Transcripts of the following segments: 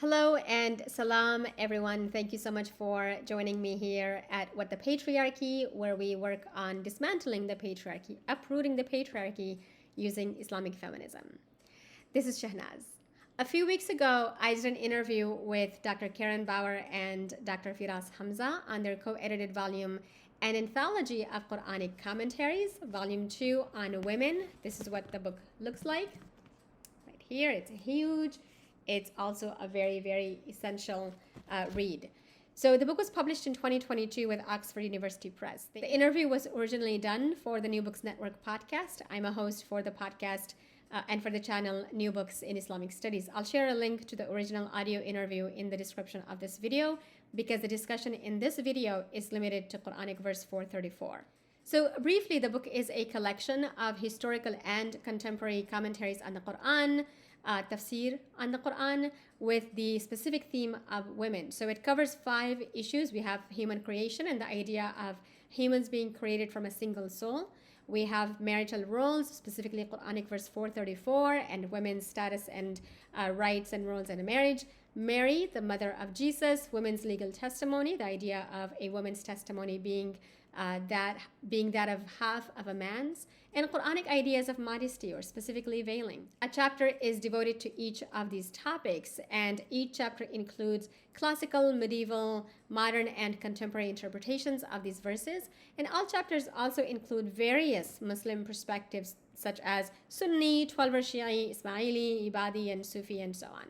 Hello and salam, everyone. Thank you so much for joining me here at What the Patriarchy, where we work on dismantling the patriarchy, uprooting the patriarchy using Islamic feminism. This is Shahnaz. A few weeks ago, I did an interview with Dr. Karen Bauer and Dr. Firas Hamza on their co edited volume, An Anthology of Quranic Commentaries, Volume 2 on Women. This is what the book looks like. Right here, it's huge. It's also a very, very essential read. So the book was published in 2022 with Oxford University Press. The interview was originally done for the New Books Network podcast. I'm a host for the podcast and for the channel New Books in Islamic Studies. I'll share a link to the original audio interview in the description of this video because the discussion in this video is limited to Quranic verse 434. So briefly, the book is a collection of historical and contemporary commentaries on the Quran, tafsir on the Quran, with the specific theme of women. So it covers 5 issues. We have human creation and the idea of humans being created from a single soul. We have marital roles, specifically Quranic verse 434, and women's status and rights and roles in a marriage. Mary, the mother of Jesus, women's legal testimony, the idea of a woman's testimony being that of half of a man's, and Quranic ideas of modesty, or specifically veiling. A chapter is devoted to each of these topics, and each chapter includes classical, medieval, modern, and contemporary interpretations of these verses. And all chapters also include various Muslim perspectives, such as Sunni, Twelver Shi'i, Ismaili, Ibadi, and Sufi, and so on.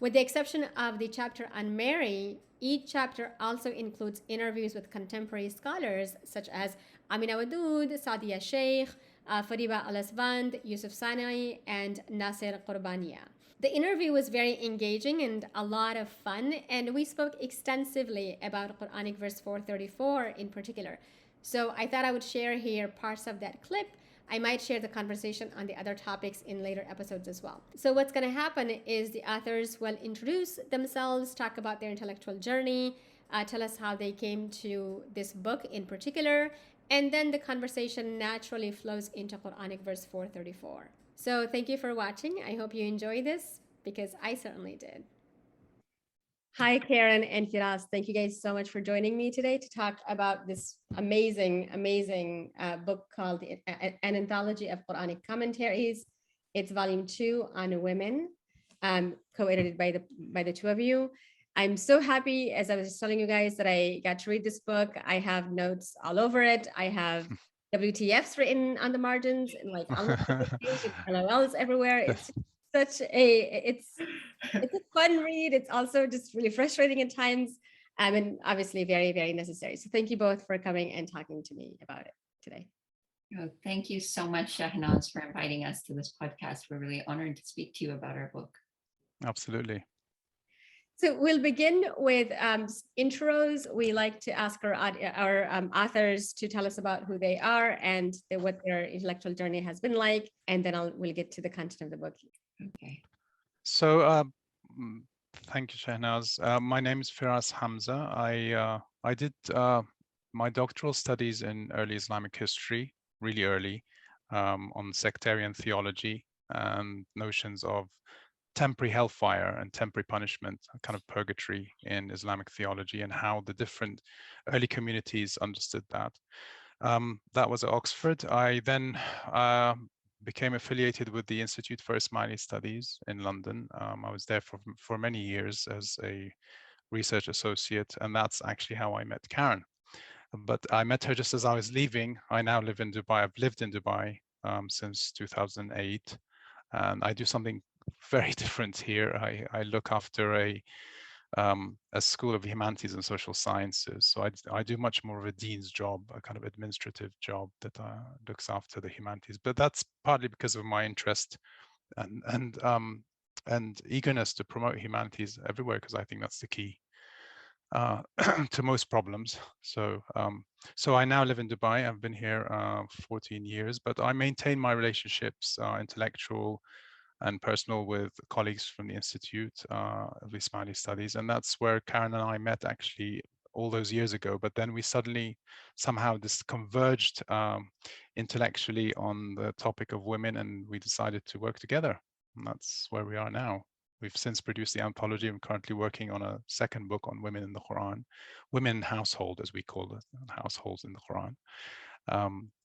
With the exception of the chapter on Mary, each chapter also includes interviews with contemporary scholars such as Amina Wadud, Sadia Sheikh, Fariba Al-Asvand, Yusuf Sanai, and Nasser Qurbania. The interview was very engaging and a lot of fun, and we spoke extensively about Quranic verse 434 in particular. So I thought I would share here parts of that clip. I might share the conversation on the other topics in later episodes as well. So what's going to happen is the authors will introduce themselves, talk about their intellectual journey, tell us how they came to this book in particular, and then the conversation naturally flows into Quranic verse 434. So thank you for watching. I hope you enjoy this because I certainly did. Hi, Karen and Firas. Thank you guys so much for joining me today to talk about this amazing, amazing book called An Anthology of Quranic Commentaries. It's volume 2 on women, co-edited by the two of you. I'm so happy, as I was just telling you guys, that I got to read this book. I have notes all over it. I have WTFs written on the margins and like all over the page and LOLs everywhere. It's it's a fun read. It's also just really frustrating at times, and obviously very, very necessary. So thank you both for coming and talking to me about it today. Oh, thank you so much, Shahnaz, for inviting us to this podcast. We're really honored to speak to you about our book. Absolutely. So we'll begin with intros. We like to ask our authors to tell us about who they are and what their intellectual journey has been like, and then we'll get to the content of the book. Okay. So thank you, Shahnaz. My name is Firas Hamza. I did my doctoral studies in early Islamic history, really early, on sectarian theology and notions of temporary hellfire and temporary punishment, a kind of purgatory in Islamic theology, and how the different early communities understood that. That was at Oxford. I then became affiliated with the Institute for Ismaili Studies in London. I was there for many years as a research associate, and that's actually how I met Karen. But I met her just as I was leaving. I now live in Dubai. I've lived in Dubai since 2008, and I do something very different here. I look after a School of Humanities and Social Sciences. So I do much more of a dean's job, a kind of administrative job that looks after the humanities. But that's partly because of my interest and eagerness to promote humanities everywhere, because I think that's the key to most problems. So I now live in Dubai. I've been here 14 years, but I maintain my relationships, intellectual and personal, with colleagues from the Institute of Ismaili Studies. And that's where Karen and I met actually all those years ago. But then we suddenly somehow this converged intellectually on the topic of women, and we decided to work together. And that's where we are now. We've since produced the anthology. I'm currently working on a second book on women in the Quran, women in household, as we call it, households in the Quran.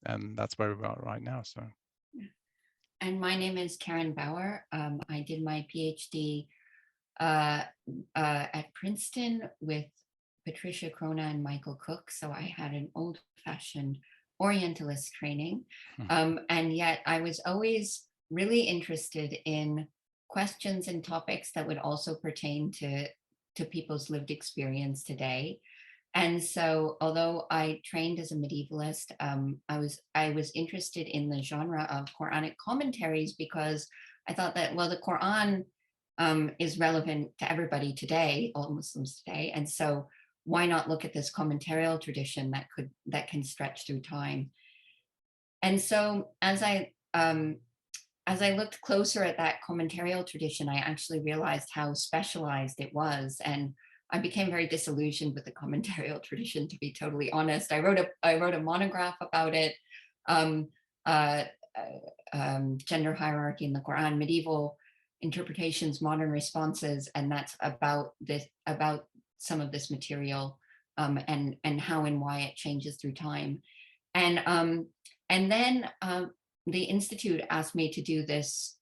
And that's where we are right now. So. And my name is Karen Bauer. I did my PhD at Princeton with Patricia Crona and Michael Cook. So I had an old-fashioned Orientalist training. And yet I was always really interested in questions and topics that would also pertain to people's lived experience today. And so, although I trained as a medievalist, I was interested in the genre of Quranic commentaries because I thought that, well, the Quran is relevant to everybody today, all Muslims today, and so why not look at this commentarial tradition that can stretch through time? And so, as I looked closer at that commentarial tradition, I actually realized how specialized it was, and I became very disillusioned with the commentarial tradition, to be totally honest. I wrote a monograph about it, gender hierarchy in the Quran, medieval interpretations, modern responses, and that's about some of this material and how and why it changes through time. And then the Institute asked me to do this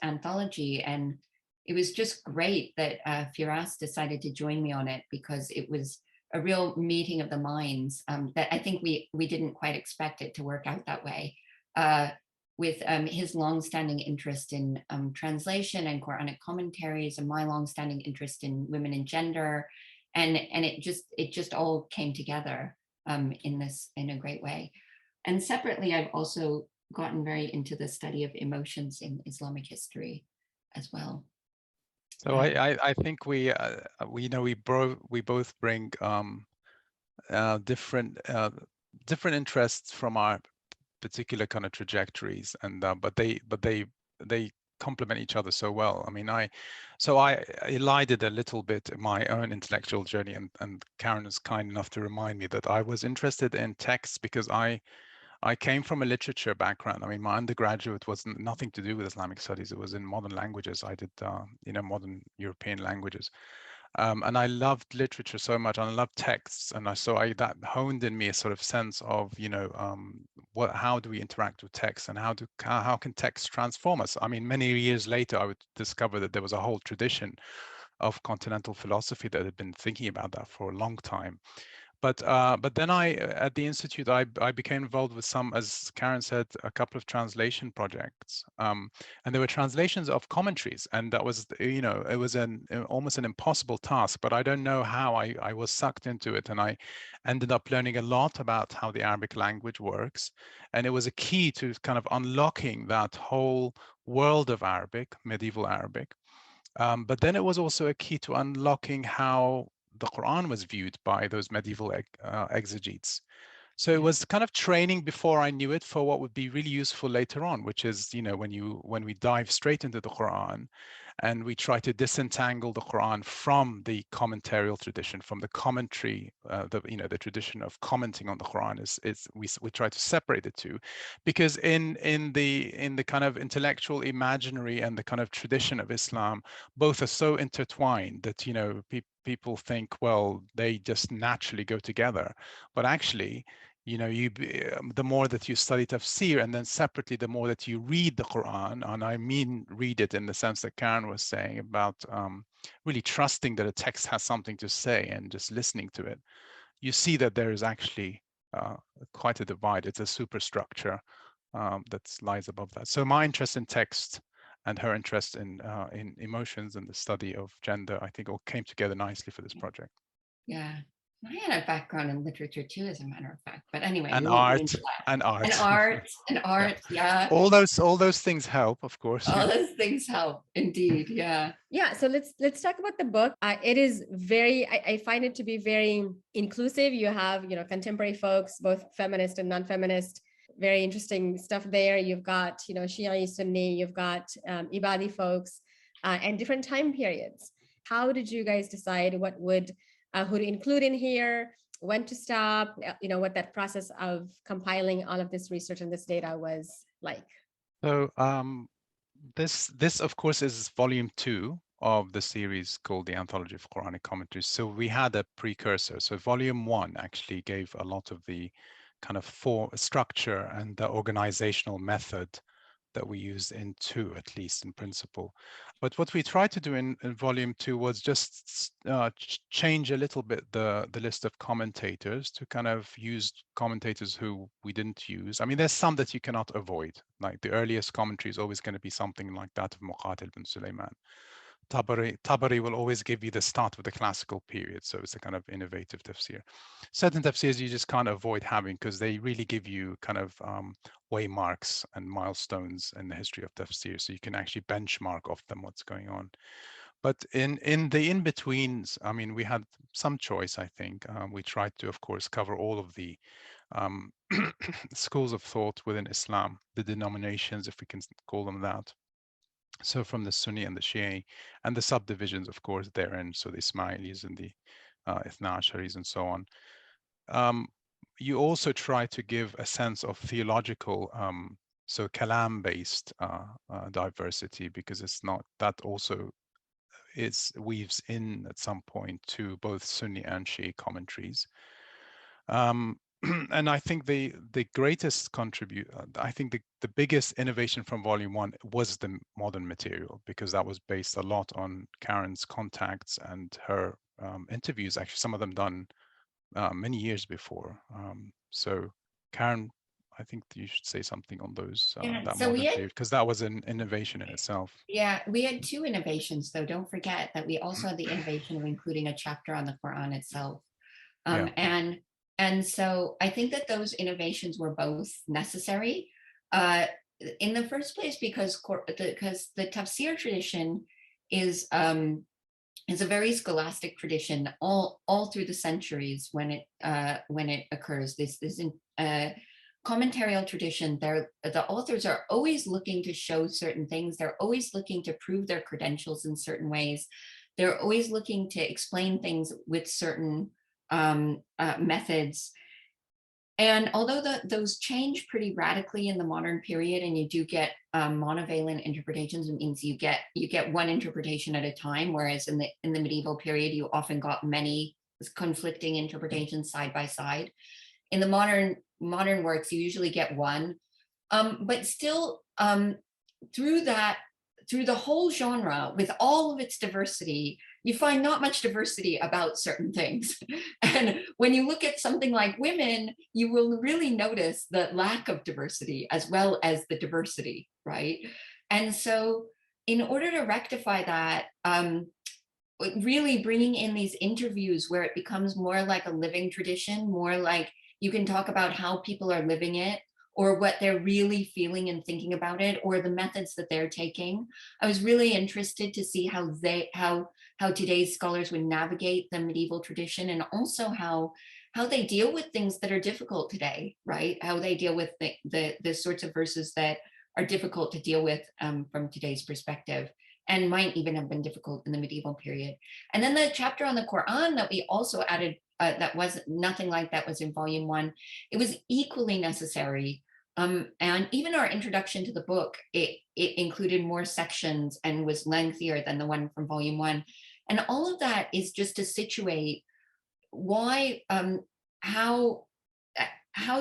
anthology, and it was just great that Firas decided to join me on it, because it was a real meeting of the minds that I think we didn't quite expect it to work out that way. With his longstanding interest in translation and Quranic commentaries, and my longstanding interest in women and gender, and it just all came together in a great way. And separately, I've also gotten very into the study of emotions in Islamic history as well. So I think we both bring different interests from our particular kind of trajectories, and but they complement each other so well. I mean, I elided a little bit my own intellectual journey, and Karen was kind enough to remind me that I was interested in texts because I came from a literature background. I mean, my undergraduate was nothing to do with Islamic studies. It was in modern languages. I did, modern European languages. And I loved literature so much, and I loved texts. And that honed in me a sort of sense of, how do we interact with text, and how can text transform us? I mean, many years later, I would discover that there was a whole tradition of continental philosophy that had been thinking about that for a long time. But then at the Institute, I became involved with some, as Karen said, a couple of translation projects. And there were translations of commentaries, and that was, it was almost an impossible task, but I don't know how I was sucked into it. And I ended up learning a lot about how the Arabic language works. And it was a key to kind of unlocking that whole world of Arabic, medieval Arabic. But then it was also a key to unlocking how the Quran was viewed by those medieval exegetes. So it was kind of training before I knew it for what would be really useful later on, which is, when we dive straight into the Quran and we try to disentangle the Quran from the commentarial tradition, from the commentary, the tradition of commenting on the Quran we try to separate the two, because in the kind of intellectual imaginary and the kind of tradition of Islam, both are so intertwined that people think, well, they just naturally go together, but actually, the more that you study tafsir, and then separately, the more that you read the Quran, and I mean read it in the sense that Karen was saying about really trusting that a text has something to say and just listening to it, you see that there is actually quite a divide. It's a superstructure that lies above that. So my interest in text and her interest in emotions and the study of gender, I think all came together nicely for this project. Yeah. I had a background in literature too, as a matter of fact. But anyway, and art. Yeah. All those things help, of course. All those things help, indeed. Yeah. Yeah. So let's talk about the book. It is very. I find it to be very inclusive. You have contemporary folks, both feminist and non-feminist. Very interesting stuff there. You've got Shia, Sunni. You've got Ibadi folks, and different time periods. How did you guys decide who to include in here, when to stop, what that process of compiling all of this research and this data was like? So this of course is volume 2 of the series called the Anthology of Quranic Commentaries. So we had a precursor. So volume 1 actually gave a lot of the kind of structure and the organizational method that we use in 2, at least in principle. But what we tried to do in volume 2 was just change a little bit the list of commentators to kind of use commentators who we didn't use. I mean, there's some that you cannot avoid. Like the earliest commentary is always going to be something like that of Muqatil bin Sulaiman. Tabari will always give you the start of the classical period, so it's a kind of innovative tafsir. Certain tafsirs you just can't avoid having because they really give you kind of waymarks and milestones in the history of tafsir, so you can actually benchmark off them what's going on. But in the in-betweens, I mean, we had some choice, I think. We tried to, of course, cover all of the schools of thought within Islam, the denominations, if we can call them that. So from the Sunni and the Shia, and the subdivisions, of course, therein, so the Ismailis and the Ithna Asharis and so on. You also try to give a sense of theological, so kalam-based diversity, because it's not, that also weaves in at some point to both Sunni and Shia commentaries. And I think the greatest I think the biggest innovation from volume 1 was the modern material, because that was based a lot on Karen's contacts and her interviews, actually some of them done many years before. So Karen, I think you should say something on those, that So modern period, because that was an innovation in itself. yeah, we had 2 innovations though. Don't forget that we also had the innovation of including a chapter on the Quran itself. Yeah. And so I think that those innovations were both necessary. In the first place, because the tafsir tradition is a very scholastic tradition all through the centuries when it occurs. This commentarial tradition, the authors are always looking to show certain things. They're always looking to prove their credentials in certain ways. They're always looking to explain things with certain methods. And although those change pretty radically in the modern period, and you do get monovalent interpretations, it means you get one interpretation at a time, whereas in the medieval period you often got many conflicting interpretations side by side. In the modern works, you usually get one, but still through the whole genre, with all of its diversity, you find not much diversity about certain things. And when you look at something like women, you will really notice the lack of diversity as well as the diversity, right? And so in order to rectify that, really bringing in these interviews where it becomes more like a living tradition, more like you can talk about how people are living it, or what they're really feeling and thinking about it, or the methods that they're taking. I was really interested to see how today's scholars would navigate the medieval tradition, and also how they deal with things that are difficult today, right? How they deal with the sorts of verses that are difficult to deal with from today's perspective, and might even have been difficult in the medieval period. And then the chapter on the Quran that we also added, that was nothing like that was in volume 1. It was equally necessary. And even our introduction to the book, it included more sections and was lengthier than the one from volume 1. And all of that is just to situate why, how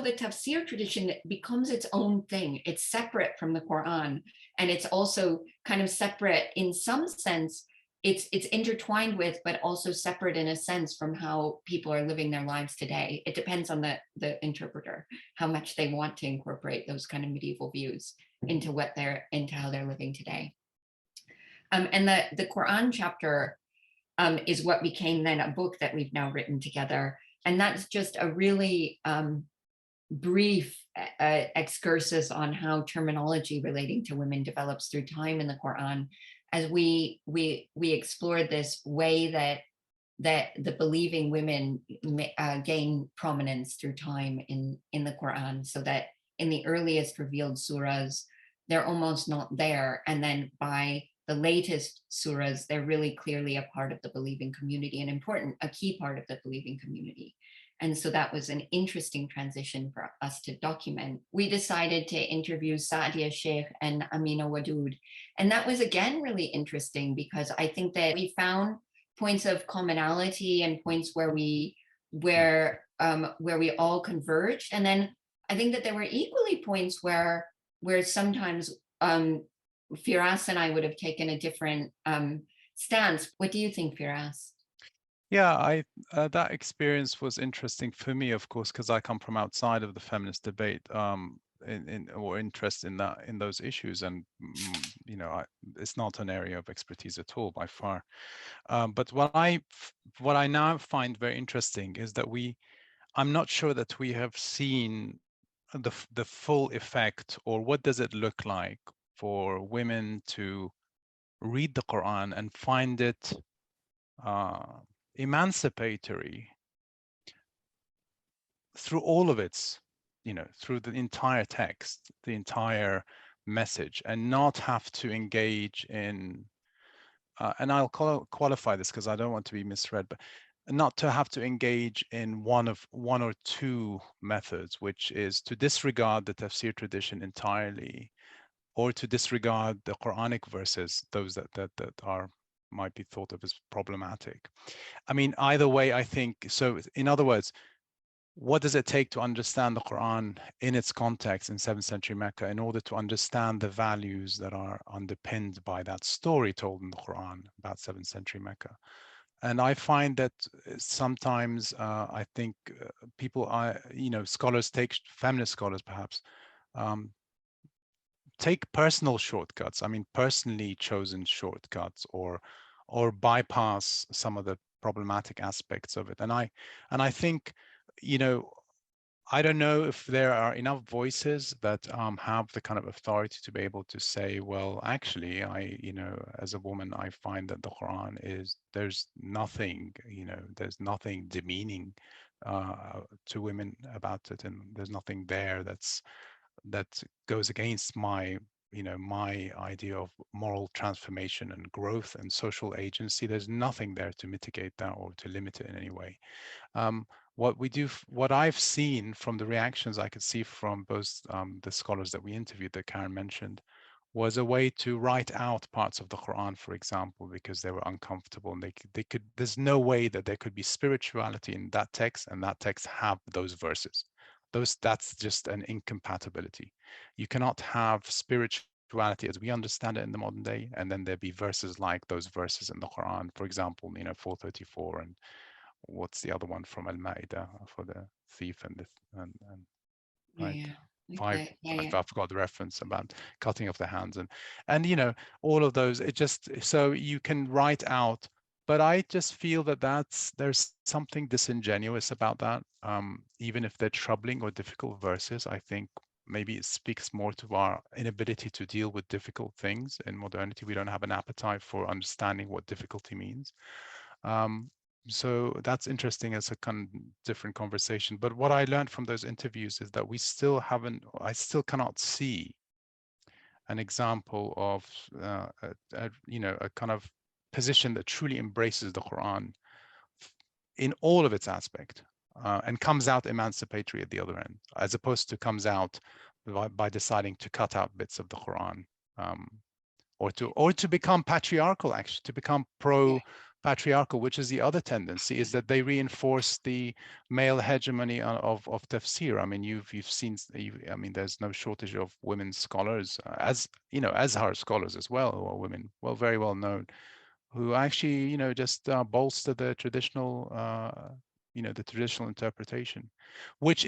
the tafsir tradition becomes its own thing. It's separate from the Quran, and it's also kind of separate in some sense. It's intertwined with, but also separate in a sense from how people are living their lives today. It depends on the interpreter, how much they want to incorporate those kind of medieval views into how they're living today. And the Quran chapter is what became then a book that we've now written together. And that's just a really brief excursus on how terminology relating to women develops through time in the Quran, as we explored this way that the believing women gain prominence through time in the Quran, so that in the earliest revealed surahs, they're almost not there. And then by the latest surahs, they're really clearly a part of the believing community, a key part of the believing community. And so that was an interesting transition for us to document. We decided to interview Saadia Sheikh and Amina Wadood. And that was again really interesting because I think that we found points of commonality and points where we all converged. And then I think that there were equally points where sometimes Firas and I would have taken a different stance. What do you think, Firas? Yeah, that experience was interesting for me, of course, because I come from outside of the feminist debate, or interest in those issues, and you know, it's not an area of expertise at all by far. But what I now find very interesting is that I'm not sure that we have seen the full effect, or what does it look like for women to read the Quran and find it emancipatory through all of its, through the entire text, the entire message, and not have to engage in, and I'll qualify this because I don't want to be misread, but not to have to engage in one or two methods, which is to disregard the tafsir tradition entirely, or to disregard the Quranic verses, those that might be thought of as problematic. I mean, either way, I think so. In other words, what does it take to understand the Quran in its context in 7th century Mecca in order to understand the values that are underpinned by that story told in the Quran about 7th century Mecca? And I find that sometimes I think people scholars feminist scholars perhaps, take personal shortcuts. I mean, personally chosen shortcuts, or bypass some of the problematic aspects of it. And I think, I don't know if there are enough voices that have the kind of authority to be able to say, well, actually, as a woman, I find that the Quran there's nothing demeaning to women about it, and there's nothing there that goes against my idea of moral transformation and growth and social agency. There's nothing there to mitigate that or to limit it in any way. What I've seen from the reactions I could see from both the scholars that we interviewed that Karen mentioned, was a way to write out parts of the Quran, for example, because they were uncomfortable, and they could. There's no way that there could be spirituality in that text, and that text have those verses. That's just an incompatibility. You cannot have spirituality as we understand it in the modern day, and then there be verses like those verses in the Quran, for example, 434, and what's the other one from Al-Ma'idah for the thief and right, Yeah. five. Okay. Yeah. I Yeah. forgot the reference about cutting off the hands, and all of those. It just, so you can write out, but I just feel that there's something disingenuous about that. Even if they're troubling or difficult verses, I think maybe it speaks more to our inability to deal with difficult things in modernity. We don't have an appetite for understanding what difficulty means. So that's interesting as a kind of different conversation. But what I learned from those interviews is that I still cannot see an example of a kind of position that truly embraces the Quran in all of its aspect, and comes out emancipatory at the other end, as opposed to comes out by deciding to cut out bits of the Quran, or to become patriarchal, actually, to become pro-patriarchal, which is the other tendency, is that they reinforce the male hegemony of tafsir. I mean, you've seen, I mean, there's no shortage of women scholars, as Azhar scholars as well, who are women, very well known, who actually, just bolster the traditional, the traditional interpretation, which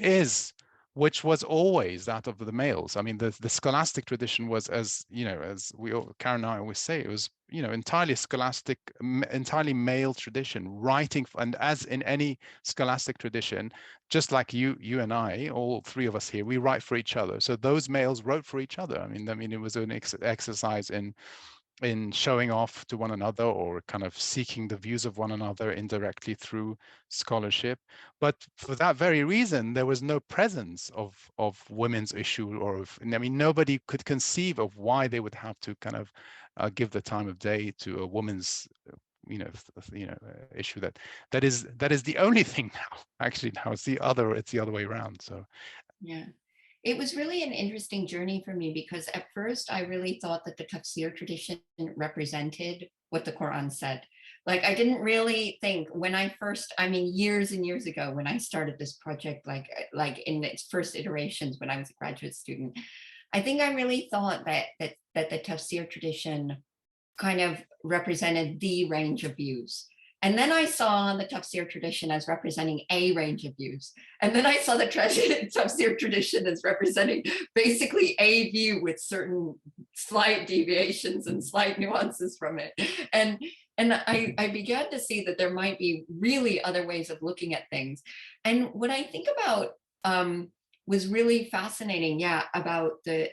was always that of the males. I mean, the scholastic tradition was, as Karen and I always say, it was, entirely scholastic, entirely male tradition, writing, and as in any scholastic tradition, just like you and I, all three of us here, we write for each other. So those males wrote for each other. I mean, it was an exercise in showing off to one another, or kind of seeking the views of one another indirectly through scholarship. But for that very reason, there was no presence of women's issue, nobody could conceive of why they would have to kind of give the time of day to a woman's issue that is the only thing now. Actually, now it's the other way around. So Yeah. It was really an interesting journey for me because at first I really thought that the tafsir tradition represented what the Quran said. Like I didn't really think when I first, I mean, years and years ago when I started this project, like in its first iterations when I was a graduate student, I think I really thought that the tafsir tradition kind of represented the range of views. And then I saw the tafsir tradition as representing a range of views. And then I saw the tafsir tradition as representing basically a view with certain slight deviations and slight nuances from it. And I began to see that there might be really other ways of looking at things. And what I think about was really fascinating, yeah, about the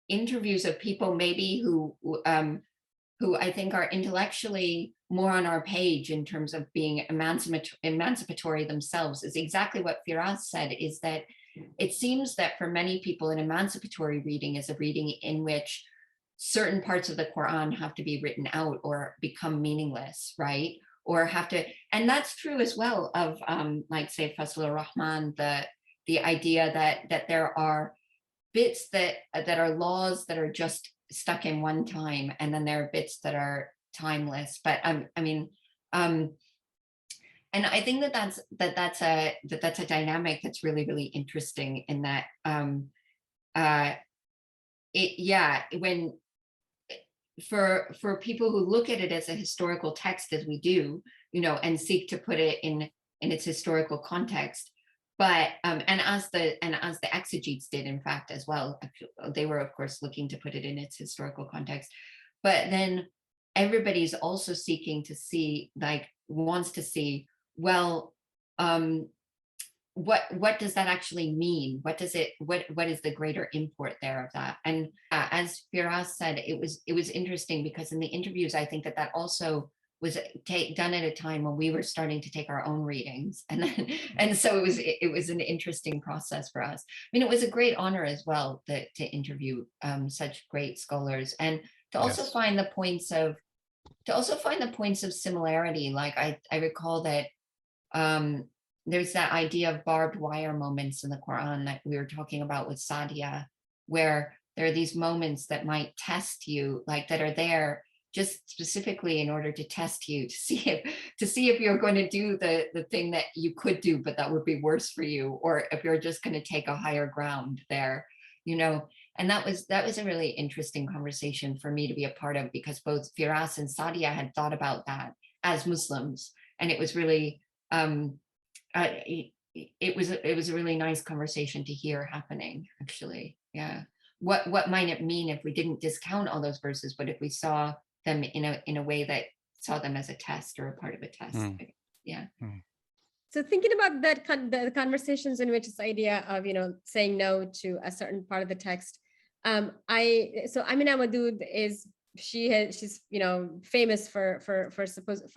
interviews of people maybe who I think are intellectually more on our page in terms of being emancipatory themselves is exactly what Firas said, is that it seems that for many people an emancipatory reading is a reading in which certain parts of the Quran have to be written out or become meaningless, right? Or have to, and that's true as well of like say Fazlur Rahman, the idea that there are bits that are laws that are just stuck in one time, and then there are bits that are timeless. But I mean, and I think that's a dynamic that's really interesting in that when for people who look at it as a historical text as we do, and seek to put it in its historical context. But and as the exegetes did, in fact, as well, they were of course looking to put it in its historical context. But then everybody's also seeking to see, wants to see, well, what does that actually mean? What is the greater import there of that? And as Firas said, it was interesting because in the interviews, I think that also was done at a time when we were starting to take our own readings, and so it was an interesting process for us. I mean, it was a great honor as well to interview such great scholars, and to also find the points of similarity. Like I recall that there's that idea of barbed wire moments in the Quran that we were talking about with Sadia, where there are these moments that might test you, that are there just specifically in order to test you, to see if you're going to do the thing that you could do, but that would be worse for you, or if you're just going to take a higher ground there, And that was a really interesting conversation for me to be a part of, because both Firas and Sadia had thought about that as Muslims, and it was really it was a really nice conversation to hear happening, actually. Yeah. What might it mean if we didn't discount all those verses, but if we saw them in a way that saw them as a test or a part of a test? Yeah. So thinking about the conversations in which this idea of saying no to a certain part of the text, Amina Wadud she's famous for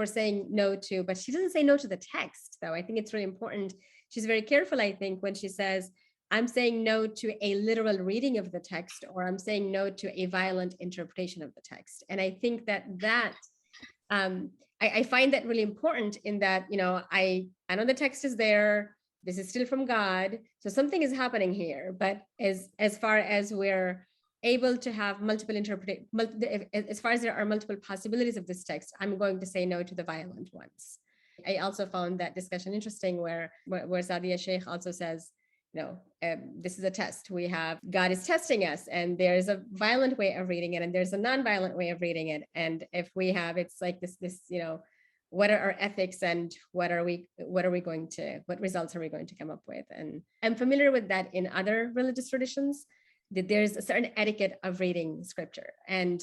saying no to, but she doesn't say no to the text, though. I think it's really important. She's very careful, I think, when she says, I'm saying no to a literal reading of the text, or I'm saying no to a violent interpretation of the text. And I think that I find that really important, in that, I know the text is there. This is still from God. So something is happening here. But as far as we're able to have multiple as far as there are multiple possibilities of this text, I'm going to say no to the violent ones. I also found that discussion interesting where Sadia Sheikh also says, this is a test. God is testing us, and there's a violent way of reading it, and there's a non-violent way of reading it. And if we have, it's like this, what are our ethics, and what results are we going to come up with? And I'm familiar with that in other religious traditions, that there's a certain etiquette of reading scripture, and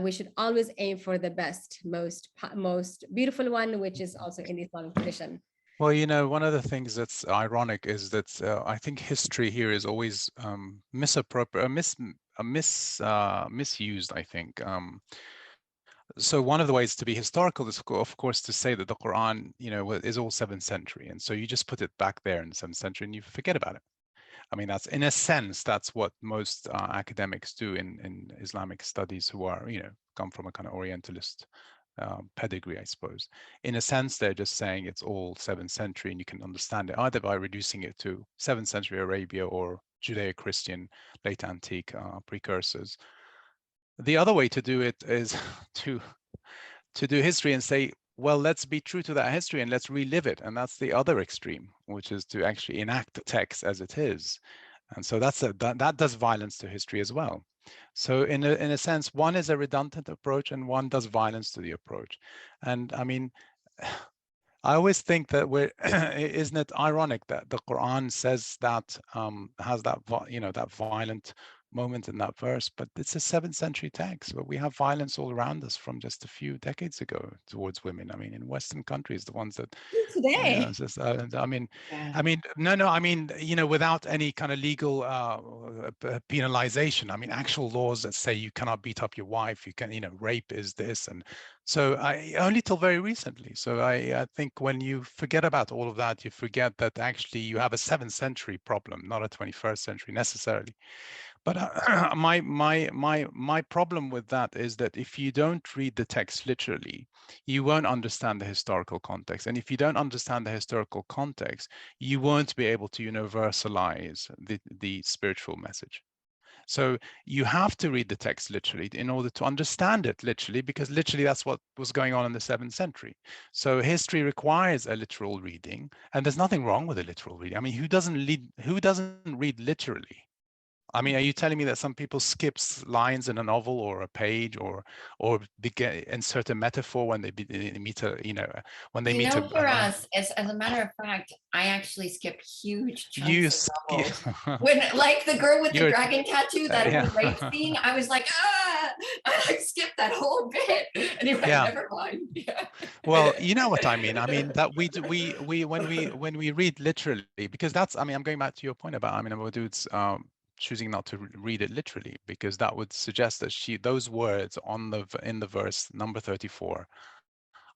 we should always aim for the best, most beautiful one, which is also in the Islamic tradition. Well, one of the things that's ironic is that I think history here is always misused, I think. So one of the ways to be historical is, of course, to say that the Quran, is all 7th century. And so you just put it back there in the 7th century and you forget about it. I mean, that's, in a sense, that's what most academics do in Islamic studies who are, come from a kind of Orientalist pedigree, I suppose. In a sense, they're just saying it's all 7th century, and you can understand it either by reducing it to 7th century Arabia or Judeo-Christian late antique precursors. The other way to do it is to do history and say, well, let's be true to that history and let's relive it. And that's the other extreme, which is to actually enact the text as it is. And so that does violence to history as well. So in a sense, one is a redundant approach and one does violence to the approach. And I mean, I always think that isn't it ironic that the Quran says that, has that, that violent moment in that verse, but it's a 7th century text, but we have violence all around us from just a few decades ago towards women. I mean, in Western countries, the ones that Today. I mean, Yeah. no, I mean, without any kind of legal penalization. I mean, actual laws that say you cannot beat up your wife, you can, rape is this, and so only till very recently. So I think when you forget about all of that, you forget that actually you have a 7th century problem, not a 21st century necessarily. But my problem with that is that if you don't read the text literally, you won't understand the historical context. And if you don't understand the historical context, you won't be able to universalize the spiritual message. So you have to read the text literally in order to understand it literally, because literally that's what was going on in the 7th century. So history requires a literal reading, and there's nothing wrong with a literal reading. I mean, who doesn't read literally? I mean, are you telling me that some people skip lines in a novel or a page, or insert a metaphor when they meet a, when they meet a For us, as a matter of fact, I actually skip huge you chunks of novels. When, like the girl with the dragon tattoo, that whole rape scene, I was like, I skipped that whole bit. Anyway, never mind. Yeah. Well, you know what I mean. I mean that when we read literally, because that's, I mean, I'm going back to your point about, I mean, about dudes choosing not to read it literally, because that would suggest that those words in the verse number 34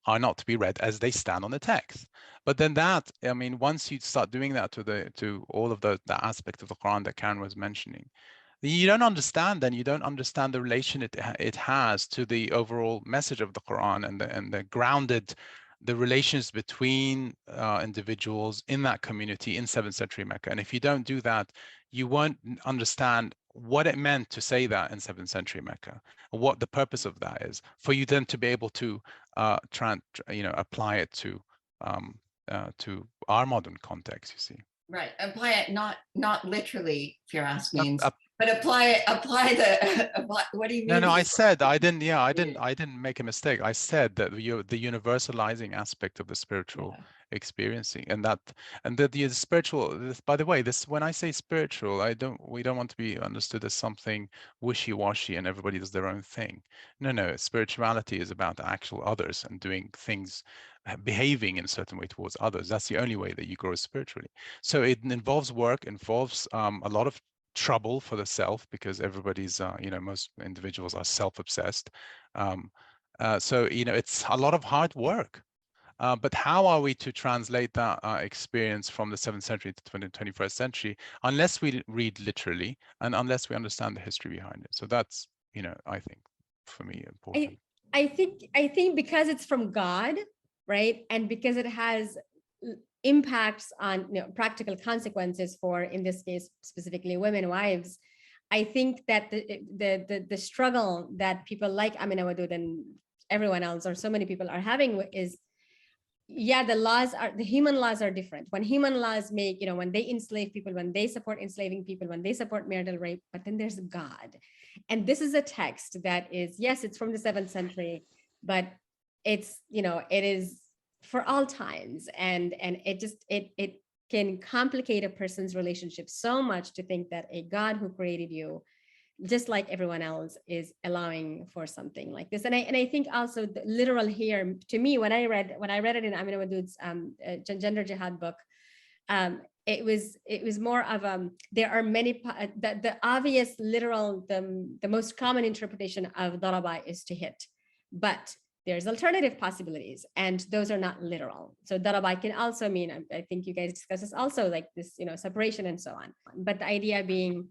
are not to be read as they stand on the text. But then that, I mean, once you start doing that to all of the aspect of the Quran that Karen was mentioning, you don't understand the relation it has to the overall message of the Quran and the relations between individuals in that community in 7th century Mecca. And if you don't do that, you won't understand what it meant to say that in 7th century Mecca, what the purpose of that is, for you then to be able to apply it to our modern context, you see. Right. Apply it not literally, Firas means, but apply what do you mean? No, I said I didn't make a mistake. I said that the universalizing aspect of the spiritual experiencing, and the spiritual, by the way, this, when I say spiritual, we don't want to be understood as something wishy-washy and everybody does their own thing. No, spirituality is about the actual others and doing things, behaving in a certain way towards others. That's the only way that you grow spiritually. So it involves work, involves a lot of trouble for the self, because everybody's most individuals are self-obsessed, so it's a lot of hard work, but how are we to translate that experience from the 7th century to 21st century unless we read literally and unless we understand the history behind it? So that's, I think, for me, important. I think because it's from God, right, and because it has impacts on practical consequences for, in this case specifically, women wives, I think that the struggle that people like Amina Wadud and everyone else, or so many people, are having is, the human laws are different. When human laws make, when they enslave people, when they support enslaving people, when they support marital rape, but then there's God. And this is a text that is, yes, it's from the 7th century, but it's, it is for all times, and it can complicate a person's relationship so much to think that a God who created you just like everyone else is allowing for something like this. And I think also the literal here, to me, when I read it in Amina Wadud's gender jihad book, it was more of there are many, the obvious literal, the most common interpretation of daraba is to hit, but there's alternative possibilities, and those are not literal. So daraba can also mean, I think you guys discussed this also, like this, separation and so on. But the idea being,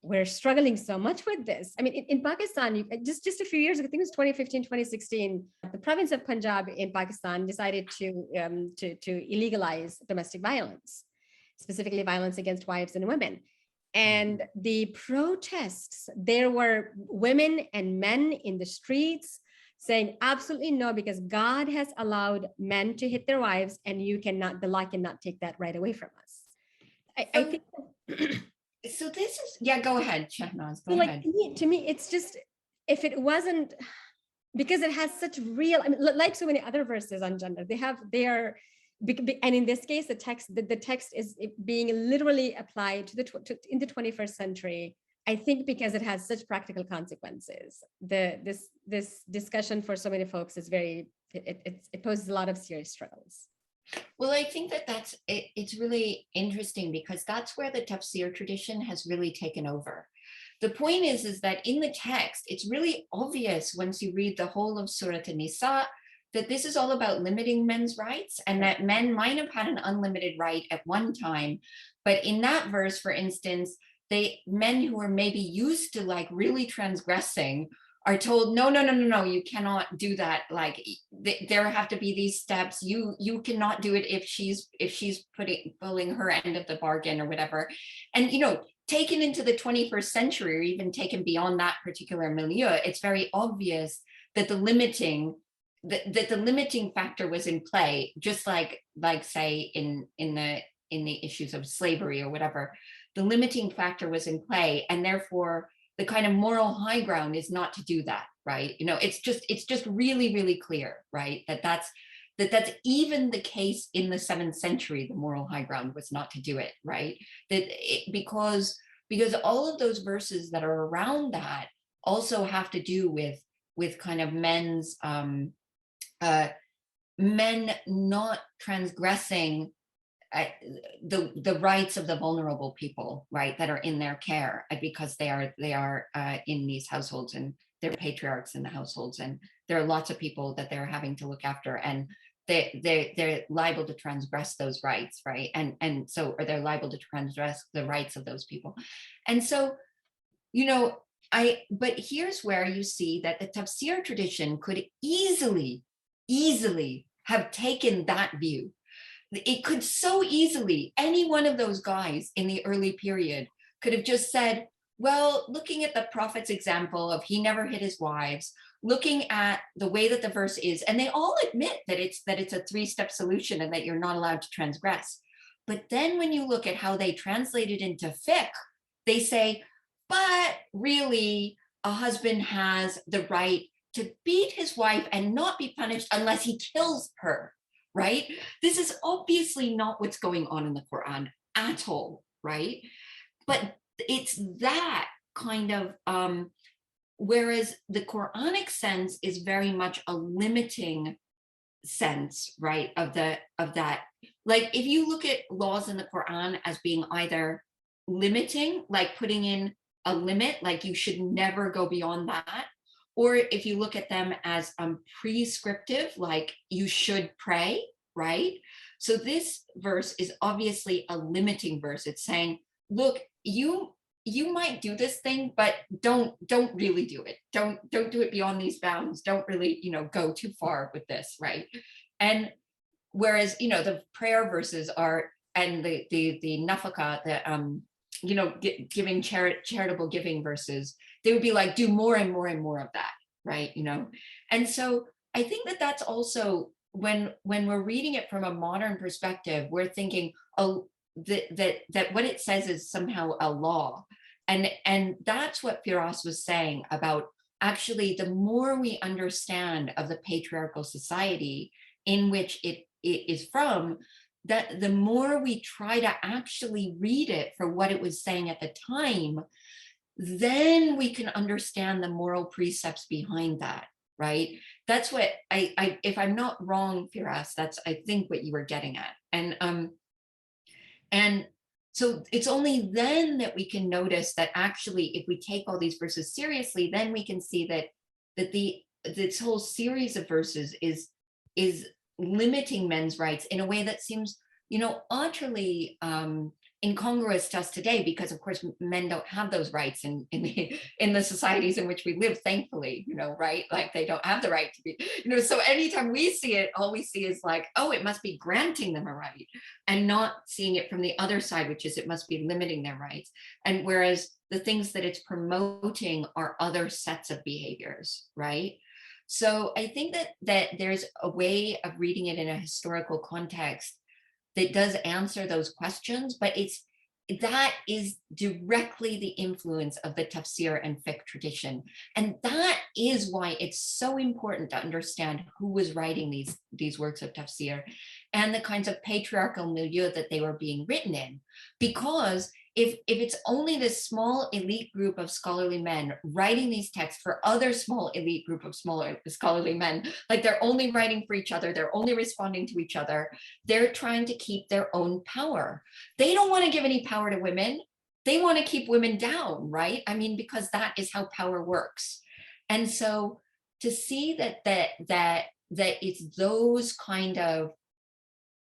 we're struggling so much with this. I mean, in Pakistan, just a few years ago, I think it was 2015, 2016, the province of Punjab in Pakistan decided to illegalize domestic violence, specifically violence against wives and women. And the protests, there were women and men in the streets saying absolutely no, because God has allowed men to hit their wives, and the law cannot take that right away from us. I think so this is, yeah, go ahead, Shahnaz, go like ahead. to me, it's just, if it wasn't, because it has such real, I mean, like so many other verses on gender, and in this case, the text is being literally applied in the 21st century. I think because it has such practical consequences, this discussion for so many folks is it poses a lot of serious struggles. Well, I think it's really interesting, because that's where the tafsir tradition has really taken over. The point is that in the text, it's really obvious once you read the whole of Surah An-Nisa that this is all about limiting men's rights, and that men might have had an unlimited right at one time. But in that verse, for instance, men who are maybe used to like really transgressing are told, no, you cannot do that. Like there have to be these steps. You cannot do it if she's pulling her end of the bargain or whatever. And, taken into the 21st century, or even taken beyond that particular milieu, it's very obvious that the limiting factor was in play, just like say in the issues of slavery or whatever. The limiting factor was in play, and therefore the kind of moral high ground is not to do that, right? It's just really, really clear, right? That's even the case in the 7th century. The moral high ground was not to do it, right? Because all of those verses that are around that also have to do with kind of men not transgressing the rights of the vulnerable people, right, that are in their care, because they are in these households, and they're patriarchs in the households, and there are lots of people that they're having to look after, and they're liable to transgress those rights, right? And so, or they're liable to transgress the rights of those people. And so, but here's where you see that the tafsir tradition could easily have taken that view. It could so easily, any one of those guys in the early period could have just said, well, looking at the prophet's example of he never hit his wives, looking at the way that the verse is, and they all admit that it's a 3-step solution and that you're not allowed to transgress. But then when you look at how they translate it into fiqh, they say, but really, a husband has the right to beat his wife and not be punished unless he kills her. Right? This is obviously not what's going on in the Quran at all, right? But it's that kind of, whereas the Quranic sense is very much a limiting sense, right, of that. Like if you look at laws in the Quran as being either limiting, like putting in a limit, like you should never go beyond that, or if you look at them as prescriptive, like you should pray, right? So this verse is obviously a limiting verse. It's saying, look, you might do this thing, but don't really do it. Don't do it beyond these bounds. Don't really, go too far with this, right? And whereas, the prayer verses are, and the nafaka, giving charitable giving verses, they would be like, do more and more and more of that, right? And so I think that that's also, when we're reading it from a modern perspective, we're thinking, oh, that what it says is somehow a law. And that's what Firas was saying about, actually, the more we understand of the patriarchal society in which it is from, that the more we try to actually read it for what it was saying at the time, then we can understand the moral precepts behind that, right? That's what I if I'm not wrong, Firas, that's I think what you were getting at. And so it's only then that we can notice that actually, if we take all these verses seriously, then we can see that this whole series of verses is limiting men's rights in a way that seems, utterly incongruous to us today, because of course men don't have those rights in the societies in which we live, thankfully, right? Like they don't have the right to be, so anytime we see it, all we see is like, oh, it must be granting them a right, and not seeing it from the other side, which is it must be limiting their rights. And whereas the things that it's promoting are other sets of behaviors, right? So I think that there's a way of reading it in a historical context that does answer those questions, but that is directly the influence of the tafsir and fiqh tradition. And that is why it's so important to understand who was writing these works of tafsir and the kinds of patriarchal milieu that they were being written in. Because if it's only this small elite group of scholarly men writing these texts for other small elite group of smaller scholarly men, like they're only writing for each other, they're only responding to each other, they're trying to keep their own power. They don't want to give any power to women. They want to keep women down, right? I mean, because that is how power works. And so to see that it's those kind of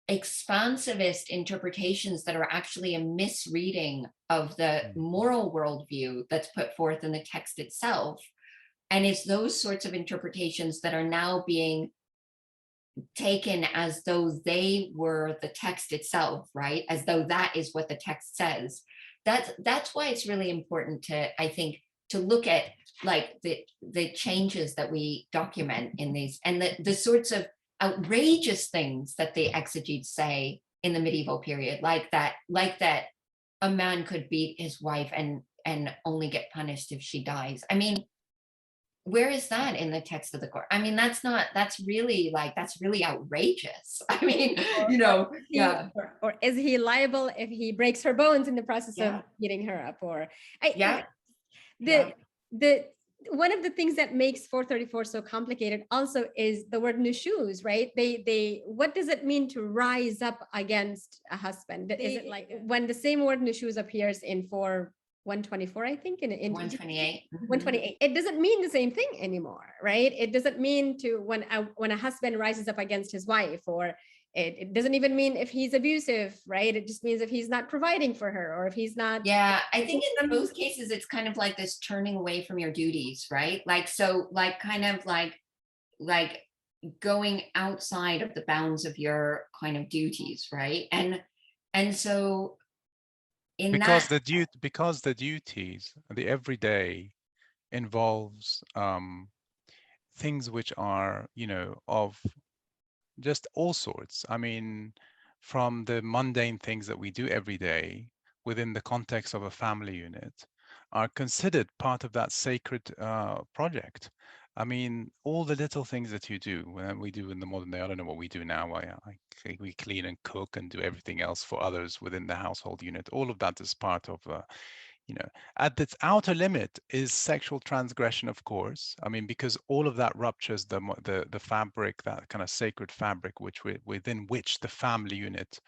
expansivist interpretations that are actually a misreading of the moral worldview that's put forth in the text itself. And it's those sorts of interpretations that are now being taken as though they were the text itself, right? As though that is what the text says. That's why it's really important to, I think, to look at like the changes that we document in these, and the sorts of outrageous things that the exegetes say in the medieval period, like that a man could beat his wife and only get punished if she dies. I mean, where is that in the text of the Quran? I mean, that's really outrageous. I mean, yeah. Or is he liable if he breaks her bones in the process of beating her up? Or one of the things that makes 434 so complicated also is the word nushuz, right? They what does it mean to rise up against a husband? Is it like when the same word nushuz appears in 124, I think, in 128. 128. It doesn't mean the same thing anymore, right? It doesn't mean to when a husband rises up against his wife, or it doesn't even mean if he's abusive, right? It just means if he's not providing for her, or if he's not. Yeah, I think in both cases, it's kind of like this turning away from your duties, right? Like, so like kind of like going outside of the bounds of your kind of duties, right? And so because the duties, the everyday involves things which are, of just all sorts. I mean, from the mundane things that we do every day within the context of a family unit are considered part of that sacred project. I mean, all the little things that you do, we do in the modern day, I don't know what we do now. We clean and cook and do everything else for others within the household unit. All of that is part of at its outer limit is sexual transgression, of course. I mean, because all of that ruptures the fabric, that kind of sacred fabric, within which the family unit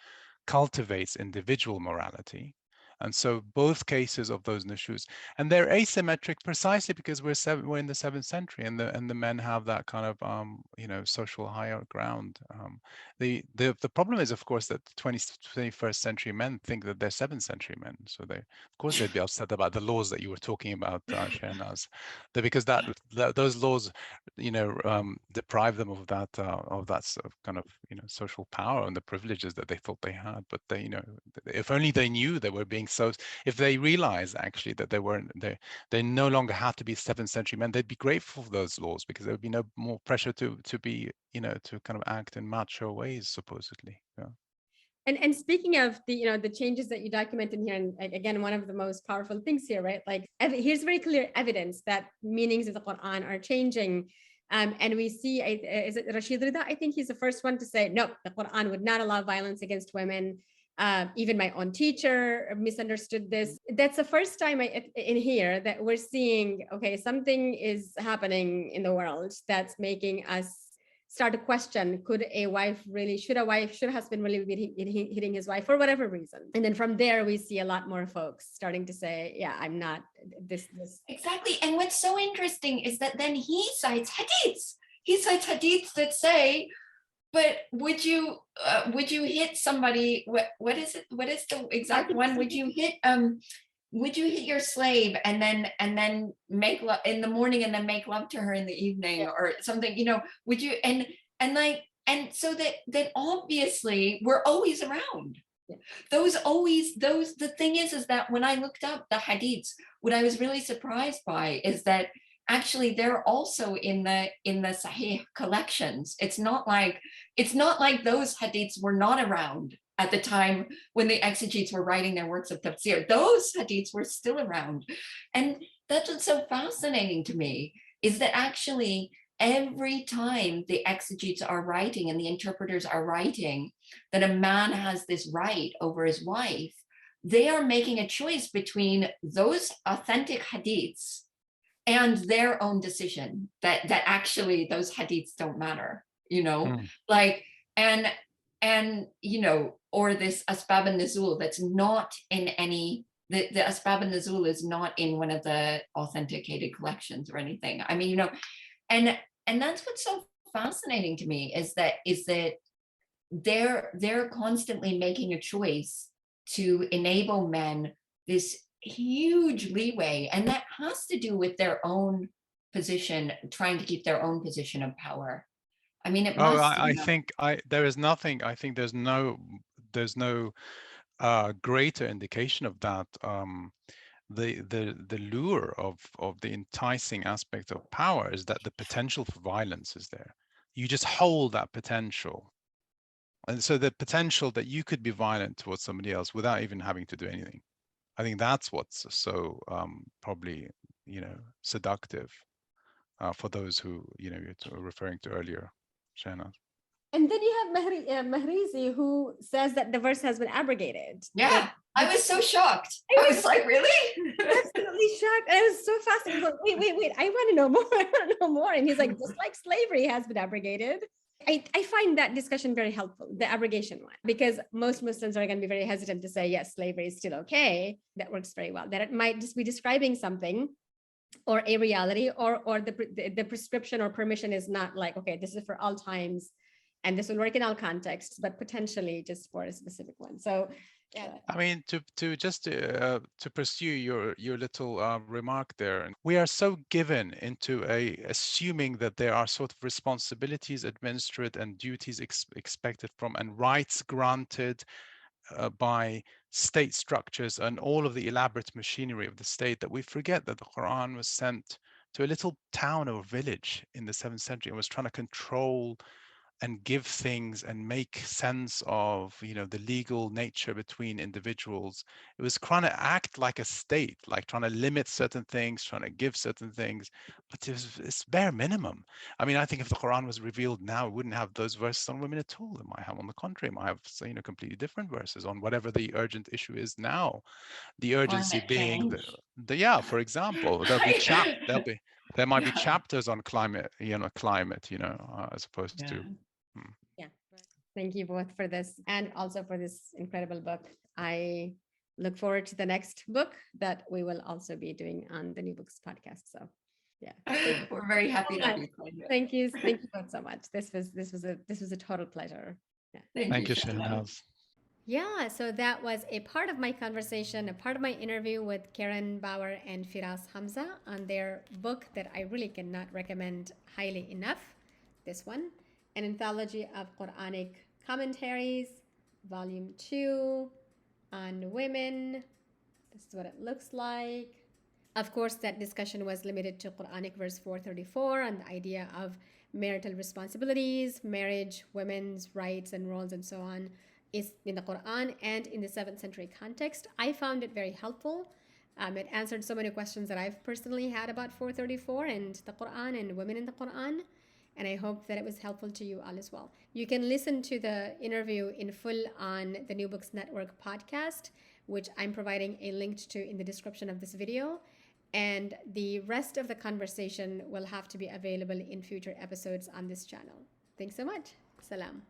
cultivates individual morality. And so both cases of those nushuz, and they're asymmetric precisely because we're in the 7th century, and the men have that kind of social higher ground. The problem is, of course, that 21st century men think that they're 7th century men. So of course they'd be upset about the laws that you were talking about, Shehnaz, because those laws, deprive them of that sort of kind of social power and the privileges that they thought they had. But they, if only they knew they were being so, if they realized actually that they no longer have to be 7th century men, they'd be grateful for those laws, because there would be no more pressure to be, to kind of act in macho ways, supposedly. Yeah. And speaking of the changes that you document in here, and again, one of the most powerful things here, right? Like here's very clear evidence that meanings of the Quran are changing. And we see, is it Rashid Rida? I think he's the first one to say, no, the Quran would not allow violence against women. Even my own teacher misunderstood this. That's the first time in here that we're seeing, okay, something is happening in the world that's making us start to question, should a husband really be hitting his wife for whatever reason? And then from there, we see a lot more folks starting to say, yeah, I'm not this. Exactly. And what's so interesting is that then he cites hadiths. He cites hadiths that say, but would you hit somebody? What is it? What is the exact one? Would you hit your slave and then make love in the morning and then make love to her in the evening or something? Would you and like and so that obviously we're always around. Yeah. The thing is that when I looked up the hadiths, what I was really surprised by is that actually they're also in the Sahih collections. It's not like those hadiths were not around at the time when the exegetes were writing their works of tafsir. Those hadiths were still around. And that's what's so fascinating to me, is that actually every time the exegetes are writing and the interpreters are writing that a man has this right over his wife, they are making a choice between those authentic hadiths and their own decision that actually those hadiths don't matter, like, and or this asbab an-nuzul that's not in any, the asbab an-nuzul is not in one of the authenticated collections or anything. I mean, and that's what's so fascinating to me, is that they're constantly making a choice to enable men this huge leeway, and that has to do with their own position, trying to keep their own position of power. I mean, it must. I think there is nothing. I think there's no greater indication of that. The lure of the enticing aspect of power is that the potential for violence is there. You just hold that potential, and so the potential that you could be violent towards somebody else without even having to do anything. I think that's what's so probably seductive for those who you're referring to earlier, Shahnaz. And then you have Mahrizi, who says that the verse has been abrogated. Yeah, I was so shocked. I was like, really? Absolutely shocked. I was so fascinated. Like, wait, I want to know more. I want to know more. And he's like, just like slavery has been abrogated. I find that discussion very helpful, the abrogation one, because most Muslims are going to be very hesitant to say, yes, slavery is still okay. That works very well. That it might just be describing something or a reality, or the prescription or permission is not like, okay, this is for all times and this will work in all contexts, but potentially just for a specific one. So yeah. I mean, to pursue your little remark there, we are so given into assuming that there are sort of responsibilities administered and duties expected from, and rights granted by state structures and all of the elaborate machinery of the state, that we forget that the Quran was sent to a little town or village in the 7th century and was trying to control and give things and make sense of the legal nature between individuals. It was trying to act like a state, like trying to limit certain things, trying to give certain things, but it's bare minimum. I mean, I think if the Quran was revealed now, it wouldn't have those verses on women at all. It might have, on the contrary, it might have completely different verses on whatever the urgent issue is now. The urgency being for example, there might be chapters on climate, as opposed to. Yeah. Thank you both for this, and also for this incredible book. I look forward to the next book that we will also be doing on the New Books podcast. So yeah, we're very happy to be. Thank you both so much. This was a total pleasure. Yeah. Thank you, Shahnaz. Yeah, so that was a part of my conversation, a part of my interview with Karen Bauer and Firas Hamza on their book that I really cannot recommend highly enough. This one, an anthology of Quranic commentaries, volume 2, on women. This is what it looks like. Of course, that discussion was limited to Quranic verse 434 and the idea of marital responsibilities, marriage, women's rights and roles, and so on, is in the Quran and in the 7th century context. I found it very helpful. It answered so many questions that I've personally had about 434 and the Quran and women in the Quran. And I hope that it was helpful to you all as well. You can listen to the interview in full on the New Books Network podcast, which I'm providing a link to in the description of this video. And the rest of the conversation will have to be available in future episodes on this channel. Thanks so much. Salam.